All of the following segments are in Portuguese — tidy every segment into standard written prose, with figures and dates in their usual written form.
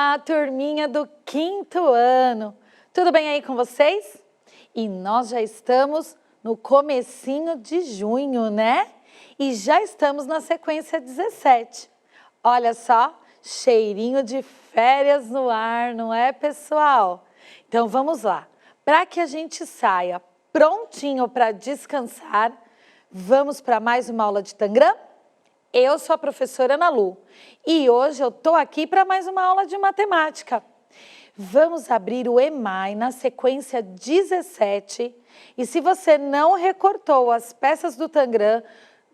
Olá, turminha do quinto ano! Tudo bem aí com vocês? E nós já estamos no comecinho de junho, né? E já estamos na sequência 17. Olha só, cheirinho de férias no ar, não é, pessoal? Então vamos lá. Para que a gente saia prontinho para descansar, vamos para mais uma aula de Tangram? Eu sou a professora Ana Lu e hoje eu estou aqui para mais uma aula de matemática. Vamos abrir o EMAI na sequência 17 e se você não recortou as peças do Tangram,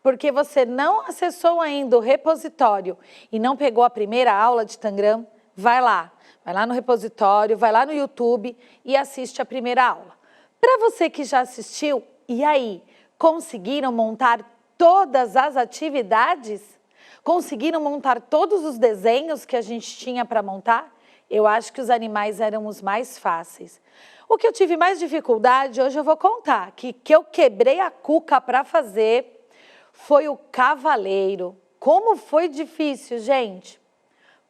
porque você não acessou ainda o repositório e não pegou a primeira aula de Tangram, vai lá no repositório, vai lá no YouTube e assiste a primeira aula. Para você que já assistiu, e aí, conseguiram montar todas as atividades? Conseguiram montar todos os desenhos que a gente tinha para montar? Eu acho que os animais eram os mais fáceis. O que eu tive mais dificuldade, hoje eu vou contar, que eu quebrei a cuca para fazer, foi o cavaleiro. Como foi difícil, gente?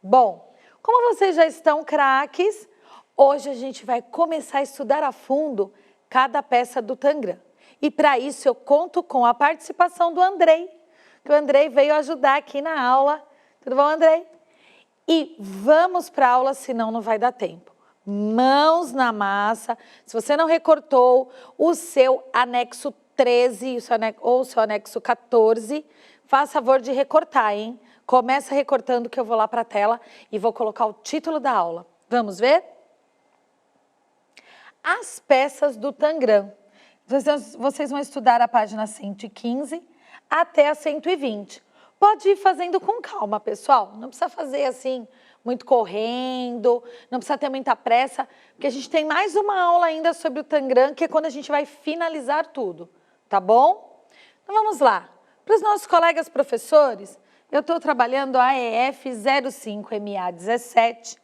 Bom, como vocês já estão craques, hoje a gente vai começar a estudar a fundo cada peça do Tangram. E para isso eu conto com a participação do Andrei, que o Andrei veio ajudar aqui na aula. Tudo bom, Andrei? E vamos para a aula, senão não vai dar tempo. Mãos na massa. Se você não recortou o seu anexo 13 ou o seu anexo 14, faça favor de recortar, hein? Começa recortando que eu vou lá para a tela e vou colocar o título da aula. Vamos ver? As peças do Tangram. Vocês vão estudar a página 115 até a 120. Pode ir fazendo com calma, pessoal. Não precisa fazer assim, muito correndo, não precisa ter muita pressa, porque a gente tem mais uma aula ainda sobre o Tangram, que é quando a gente vai finalizar tudo, tá bom? Então vamos lá. Para os nossos colegas professores, eu estou trabalhando a EF 05MA17,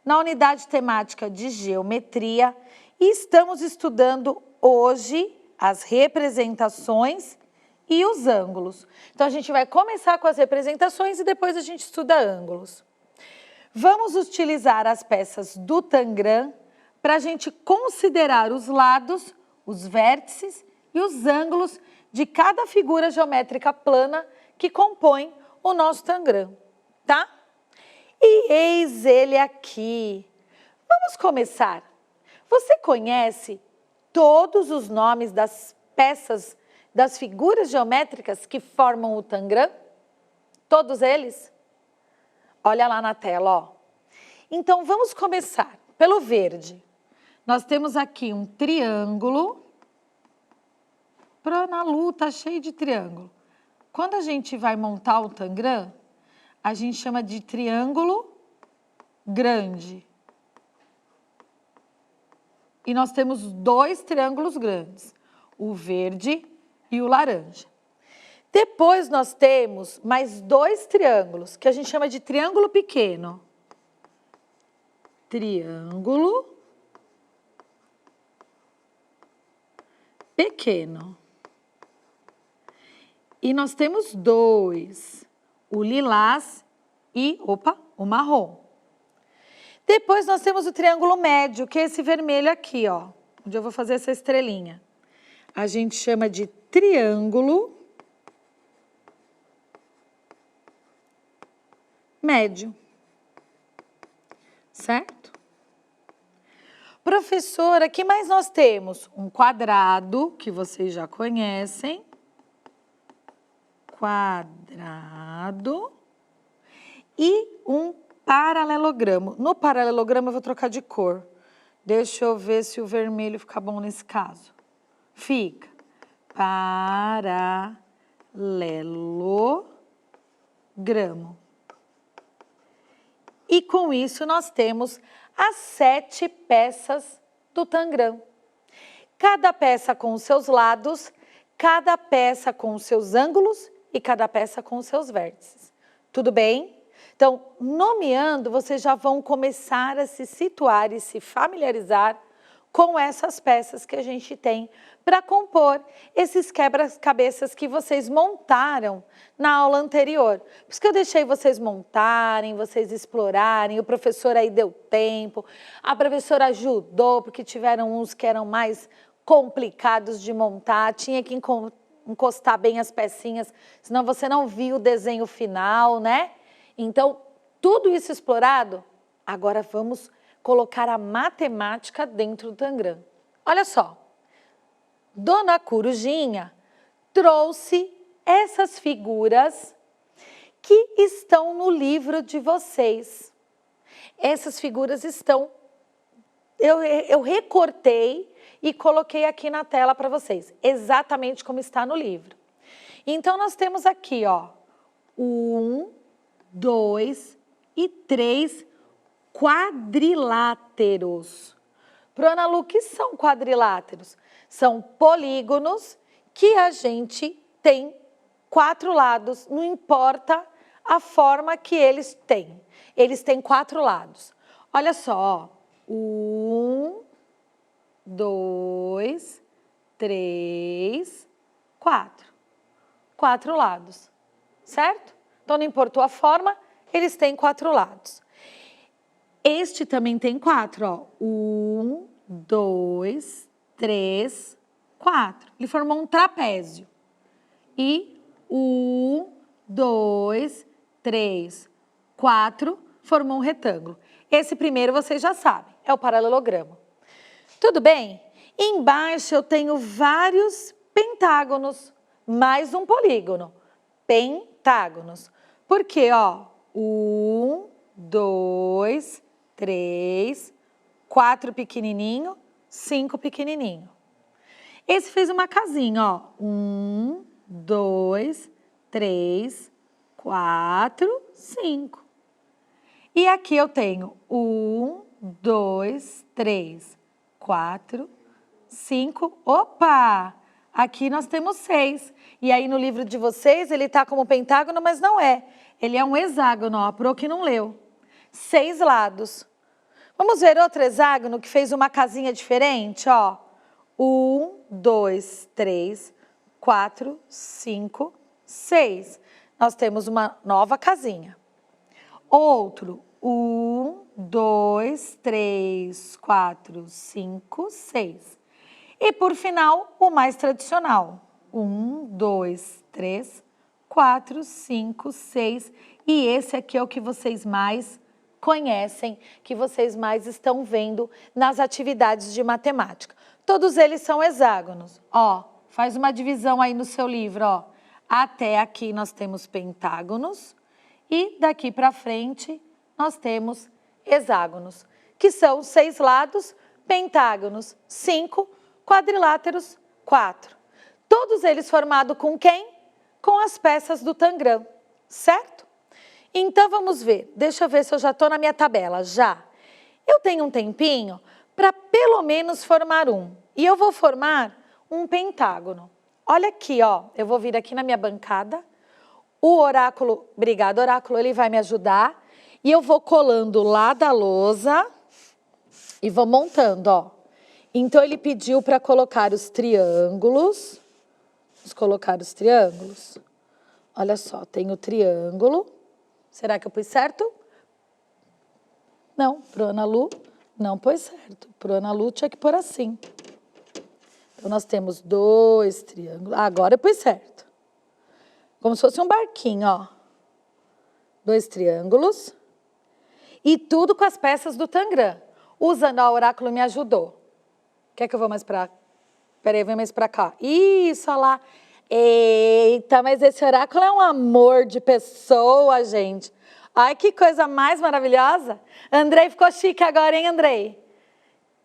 na unidade temática de Geometria, e estamos estudando hoje as representações e os ângulos. Então, a gente vai começar com as representações e depois a gente estuda ângulos. Vamos utilizar as peças do Tangram para a gente considerar os lados, os vértices e os ângulos de cada figura geométrica plana que compõe o nosso Tangram, tá? E eis ele aqui. Vamos começar. Você conhece todos os nomes das peças, das figuras geométricas que formam o Tangram? Todos eles? Olha lá na tela, ó. Então, vamos começar pelo verde. Nós temos aqui um triângulo. Na Lu tá cheio de triângulo. Quando a gente vai montar o Tangram, a gente chama de triângulo grande. E nós temos dois triângulos grandes, o verde e o laranja. Depois nós temos mais dois triângulos, que a gente chama de triângulo pequeno. Triângulo pequeno. E nós temos dois, o lilás e, o marrom. Depois nós temos o triângulo médio, que é esse vermelho aqui, ó, onde eu vou fazer essa estrelinha. A gente chama de triângulo médio, certo? Professora, o que mais nós temos? Um quadrado, que vocês já conhecem. Quadrado. E um paralelogramo. No paralelogramo eu vou trocar de cor. Deixa eu ver se o vermelho fica bom nesse caso. Fica paralelogramo. E com isso nós temos as 7 peças do Tangram. Cada peça com os seus lados, cada peça com os seus ângulos e cada peça com os seus vértices. Tudo bem? Então, nomeando, vocês já vão começar a se situar e se familiarizar com essas peças que a gente tem para compor esses quebra-cabeças que vocês montaram na aula anterior. Por isso que eu deixei vocês montarem, vocês explorarem, o professor aí deu tempo, a professora ajudou, porque tiveram uns que eram mais complicados de montar, tinha que encostar bem as pecinhas, senão você não viu o desenho final, né? Então, tudo isso explorado, agora vamos colocar a matemática dentro do Tangram. Olha só, Dona Corujinha trouxe essas figuras que estão no livro de vocês. Essas figuras estão, eu recortei e coloquei aqui na tela para vocês, exatamente como está no livro. Então, nós temos aqui, ó, 1, 2 e 3 quadriláteros. Ana Lu, o que são quadriláteros? São polígonos que a gente tem 4 lados, não importa a forma que eles têm. Eles têm 4 lados. Olha só, ó. 1, 2, 3, 4. 4 lados, certo? Então, não importou a forma, eles têm 4 lados. Este também tem 4, ó. 1, 2, 3, 4. Ele formou um trapézio. E 1, 2, 3, 4 formou um retângulo. Esse primeiro vocês já sabem, é o paralelogramo. Tudo bem? Embaixo eu tenho vários pentágonos, mais um polígono. Pentágonos. Por quê? Ó, 1, 2, 3, 4 pequenininho, 5 pequenininho. Esse fez uma casinha, ó. 1, 2, 3, 4, 5. E aqui eu tenho 1, 2, 3, 4, 5. Opa! Aqui nós temos 6. E aí no livro de vocês ele tá como pentágono, mas não é. Ele é um hexágono, ó, pro que não leu. 6 lados. Vamos ver outro hexágono que fez uma casinha diferente, ó. 1, 2, 3, 4, 5, 6. Nós temos uma nova casinha. Outro, 1, 2, 3, 4, 5, 6. E por final, o mais tradicional. 1, 2, 3, 4, 5, 6. E esse aqui é o que vocês mais conhecem, que vocês mais estão vendo nas atividades de matemática. Todos eles são hexágonos. Ó, faz uma divisão aí no seu livro, ó. Até aqui nós temos pentágonos e daqui para frente nós temos hexágonos, que são 6 lados, pentágonos 5, quadriláteros 4. Todos eles formados com quem? Com as peças do Tangram, certo? Então, vamos ver. Deixa eu ver se eu já estou na minha tabela. Já. Eu tenho um tempinho para pelo menos formar um. E eu vou formar um pentágono. Olha aqui, ó. Eu vou vir aqui na minha bancada. O oráculo, obrigado, oráculo, ele vai me ajudar. E eu vou colando lá da lousa e vou montando, ó. Então, ele pediu para colocar os triângulos. Vamos colocar os triângulos. Olha só, tem o triângulo. Será que eu pus certo? Não, pro Ana Lu não pôs certo. Pro Ana Lu tinha que pôr assim. Então, nós temos 2 triângulos. Agora eu pus certo. Como se fosse um barquinho, ó. 2 triângulos. E tudo com as peças do Tangram. Usando o oráculo me ajudou. Quer que eu vou mais pra... Peraí, vem mais pra cá. Isso, olha lá. Eita, mas esse oráculo é um amor de pessoa, gente. Ai, que coisa mais maravilhosa. Andrei ficou chique agora, hein, Andrei?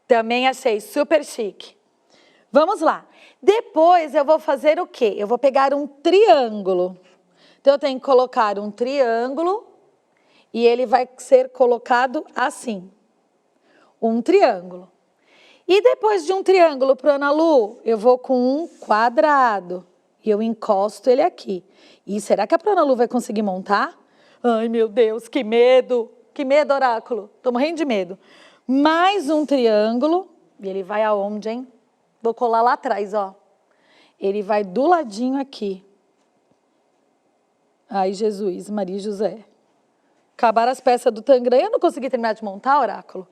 Também achei super chique. Vamos lá. Depois eu vou fazer o quê? Eu vou pegar um triângulo. Então, eu tenho que colocar um triângulo e ele vai ser colocado assim. Um triângulo. E depois de um triângulo, para Ana Lu, eu vou com um quadrado. E eu encosto ele aqui. E será que a Ana Lu vai conseguir montar? Ai, meu Deus, que medo! Que medo, oráculo. Tô morrendo de medo. Mais um triângulo. E ele vai aonde, hein? Vou colar lá atrás, ó. Ele vai do ladinho aqui. Ai, Jesus, Maria e José. Acabaram as peças do Tangram e eu não consegui terminar de montar, oráculo.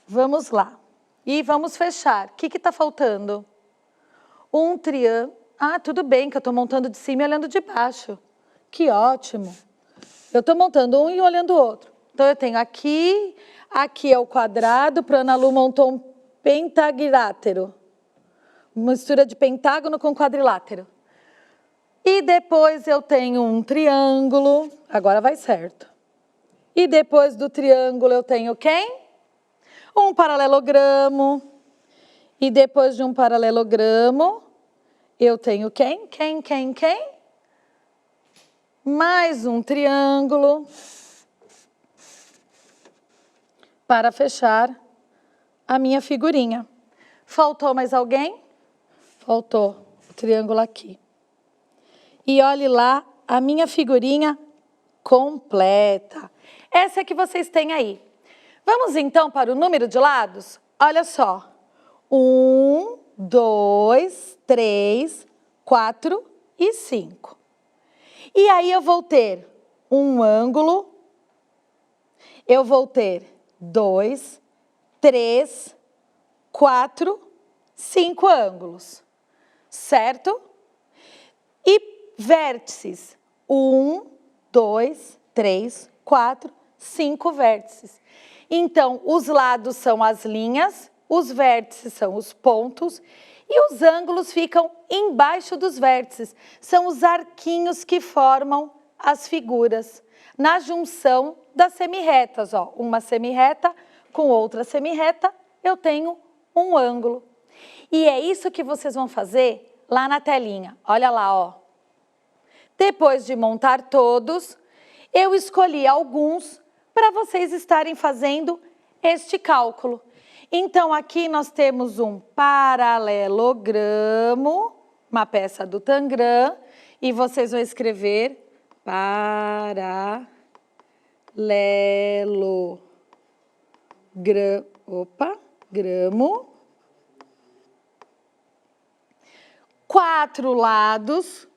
Vamos lá. E vamos fechar. O que está faltando? Um triângulo. Ah, tudo bem, que eu estou montando de cima e olhando de baixo. Que ótimo. Eu estou montando um e olhando o outro. Então, eu tenho aqui, aqui é o quadrado, para Ana Lu montou um pentagirátero. Uma mistura de pentágono com quadrilátero. E depois eu tenho um triângulo, agora vai certo. E depois do triângulo eu tenho quem? Um paralelogramo. E depois de um paralelogramo, eu tenho quem? Quem? Mais um triângulo para fechar a minha figurinha. Faltou mais alguém? Faltou o triângulo aqui. E olhe lá a minha figurinha completa. Essa é que vocês têm aí. Vamos então para o número de lados? Olha só. 1, 2, 3, 4 e 5. E aí eu vou ter um ângulo, eu vou ter 2, 3, 4, 5 ângulos, certo? E vértices, 1, 2, 3, 4, 5 vértices. Então, os lados são as linhas, os vértices são os pontos e os ângulos ficam embaixo dos vértices. São os arquinhos que formam as figuras na junção das semirretas. Ó, uma semirreta com outra semirreta, eu tenho um ângulo. E é isso que vocês vão fazer lá na telinha. Olha lá, ó. Depois de montar todos, eu escolhi alguns para vocês estarem fazendo este cálculo. Então, aqui nós temos um paralelogramo, uma peça do Tangram, e vocês vão escrever gramo. 4 lados.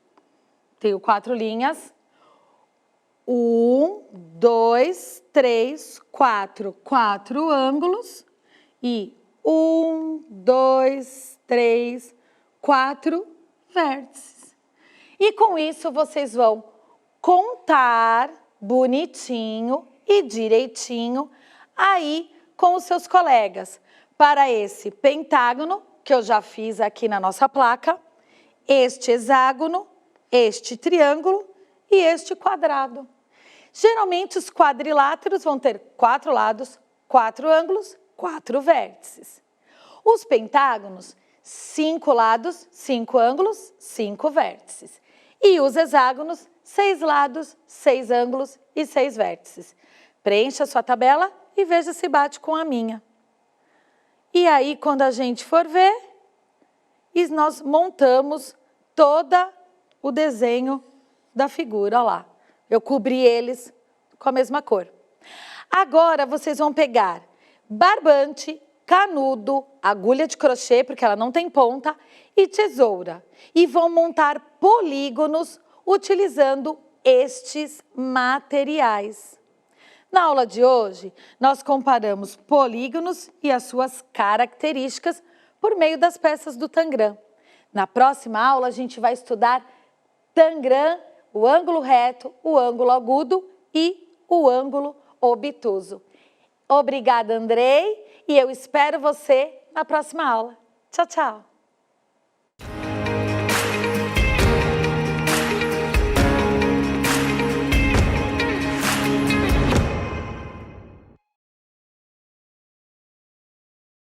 Tenho 4 linhas. 1, 2, 3, 4. 4 ângulos. E 1, 2, 3, 4 vértices. E com isso vocês vão contar bonitinho e direitinho aí com os seus colegas. Para esse pentágono, que eu já fiz aqui na nossa placa, este hexágono, este triângulo e este quadrado. Geralmente os quadriláteros vão ter 4 lados, 4 ângulos, 4 vértices. Os pentágonos, 5 lados, 5 ângulos, 5 vértices. E os hexágonos, 6 lados, 6 ângulos e 6 vértices. Preencha a sua tabela e veja se bate com a minha. E aí, quando a gente for ver, nós montamos todo o desenho da figura, ó lá. Eu cobri eles com a mesma cor. Agora, vocês vão pegar barbante, canudo, agulha de crochê, porque ela não tem ponta, e tesoura. E vão montar polígonos utilizando estes materiais. Na aula de hoje, nós comparamos polígonos e as suas características por meio das peças do Tangram. Na próxima aula, a gente vai estudar Tangram, o ângulo reto, o ângulo agudo e o ângulo obtuso. Obrigada, Andrei, e eu espero você na próxima aula. Tchau, tchau!